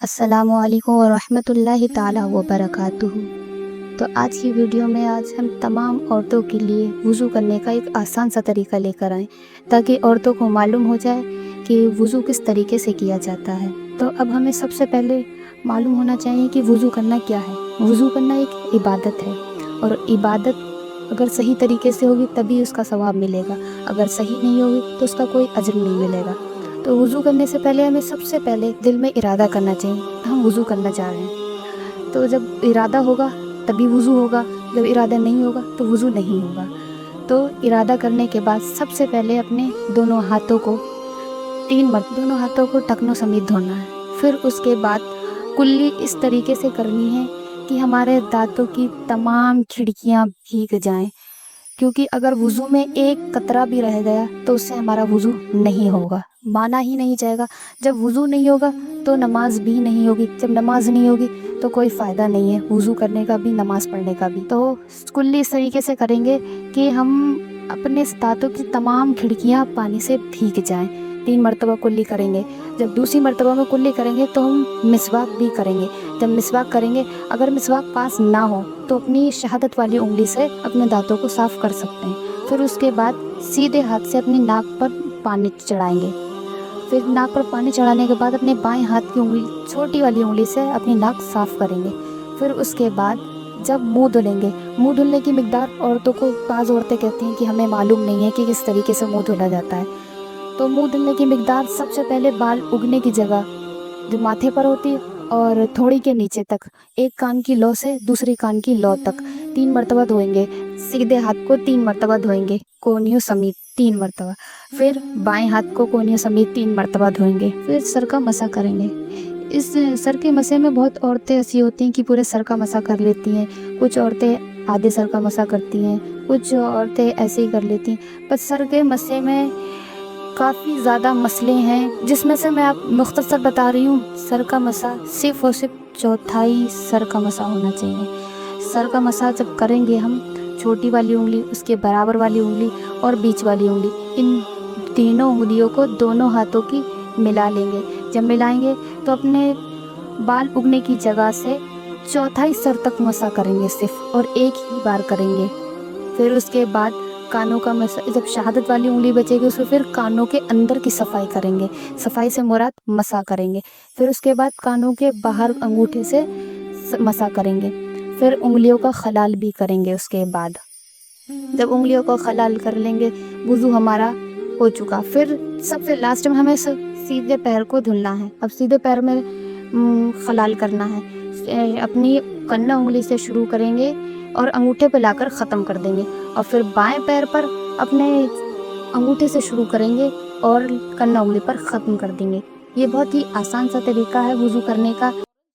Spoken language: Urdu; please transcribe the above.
السلام علیکم ورحمۃ اللہ تعالیٰ وبرکاتہ۔ تو آج کی ویڈیو میں ہم تمام عورتوں کے لیے وضو کرنے کا ایک آسان سا طریقہ لے کر آئیں تاکہ عورتوں کو معلوم ہو جائے کہ وضو کس طریقے سے کیا جاتا ہے۔ تو اب ہمیں سب سے پہلے معلوم ہونا چاہیے کہ وضو کرنا کیا ہے۔ وضو کرنا ایک عبادت ہے، اور عبادت اگر صحیح طریقے سے ہوگی تبھی اس کا ثواب ملے گا، اگر صحیح نہیں ہوگی تو اس کا کوئی اجر نہیں ملے گا۔ تو وضو کرنے سے پہلے ہمیں سب سے پہلے دل میں ارادہ کرنا چاہیے کہ ہم وضو کرنا چاہ رہے ہیں۔ تو جب ارادہ ہوگا تبھی وضو ہوگا، جب ارادہ نہیں ہوگا تو وضو نہیں ہوگا۔ تو ارادہ کرنے کے بعد سب سے پہلے اپنے دونوں ہاتھوں کو 3 مرتبہ دونوں ہاتھوں کو ٹکنوں سمیت دھونا ہے۔ پھر اس کے بعد کلی اس طریقے سے کرنی ہے کہ ہمارے دانتوں کی تمام کھڑکیاں بھیگ جائیں، کیونکہ اگر وضو میں ایک قطرہ بھی رہ گیا تو اس سے ہمارا وضو نہیں ہوگا، مانا ہی نہیں جائے گا۔ جب وضو نہیں ہوگا تو نماز بھی نہیں ہوگی، جب نماز نہیں ہوگی تو کوئی فائدہ نہیں ہے وضو کرنے کا بھی، نماز پڑھنے کا بھی۔ تو کلی اس طریقے سے کریں گے کہ ہم اپنے دانتوں کی تمام کھڑکیاں پانی سے بھیگ جائیں۔ 3 مرتبہ کلی کریں گے۔ جب دوسری مرتبہ میں کلی کریں گے تو ہم مسواک بھی کریں گے۔ جب مسواک کریں گے، اگر مسواک پاس نہ ہو تو اپنی شہادت والی انگلی سے اپنے دانتوں کو صاف کر سکتے ہیں۔ پھر اس کے بعد سیدھے ہاتھ سے اپنی ناک پر پانی چڑھائیں گے۔ پھر ناک پر پانی چڑھانے کے بعد اپنے بائیں ہاتھ کی انگلی، چھوٹی والی انگلی سے اپنی ناک صاف کریں گے۔ پھر اس کے بعد جب منہ دھلیں گے، منہ دھلنے کی مقدار عورتوں کو، بعض عورتیں کہتی ہیں کہ ہمیں معلوم نہیں ہے کہ کس طریقے سے منہ دھلا جاتا ہے۔ تو منہ دھلنے کی مقدار سب سے پہلے بال اگنے کی جگہ جو ماتھے پر ہوتی ہے اور تھوڑی کے نیچے تک، ایک کان کی لو سے دوسری کان کی لو تک 3 مرتبہ دھوئیں گے۔ سیدھے ہاتھ کو 3 مرتبہ دھوئیں گے، کونیوں سمیت 3 مرتبہ۔ پھر بائیں ہاتھ کو کونیوں سمیت 3 مرتبہ دھوئیں گے۔ پھر سر کا مسح کریں گے۔ اس سر کے مسح میں بہت عورتیں ایسی ہوتی ہیں کہ پورے سر کا مسح کر لیتی ہیں، کچھ عورتیں آدھے سر کا مسح کرتی ہیں، کچھ عورتیں ایسے ہی کر لیتی ہیں۔ پر سر کے مسح میں کافی زیادہ مسئلے ہیں، جس میں سے میں آپ مختصر بتا رہی ہوں۔ سر کا مسح صرف اور صرف چوتھائی سر کا مسح ہونا چاہیے۔ سر کا مسح جب کریں گے ہم، چھوٹی والی انگلی، اس کے برابر والی انگلی اور بیچ والی انگلی، ان تینوں انگلیوں کو دونوں ہاتھوں کی ملا لیں گے۔ جب ملائیں گے تو اپنے بال اگنے کی جگہ سے چوتھائی سر تک مسح کریں گے صرف، اور ایک ہی بار کریں گے۔ پھر اس کے بعد کانوں کا مسح، جب شہادت والی انگلی بچے گی اس میں پھر کانوں کے اندر کی صفائی کریں گے۔ صفائی سے مراد مسح کریں گے۔ پھر اس کے بعد کانوں کے باہر انگوٹھے سے مسح کریں گے۔ پھر انگلیوں کا خلال بھی کریں گے۔ اس کے بعد جب انگلیوں کو خلال کر لیں گے، وضو ہمارا ہو چکا۔ پھر سب سے لاسٹ میں ہمیں سیدھے پیر کو دھلنا ہے۔ اب سیدھے پیر میں خلال کرنا ہے، اپنی کنا انگلی سے شروع کریں گے اور انگوٹھے پہ لا کر ختم کر دیں گے، اور پھر بائیں پیر پر اپنے انگوٹھے سے شروع کریں گے اور کنا انگلی پر ختم کر دیں گے۔ یہ بہت ہی آسان سا طریقہ ہے وضو کرنے کا۔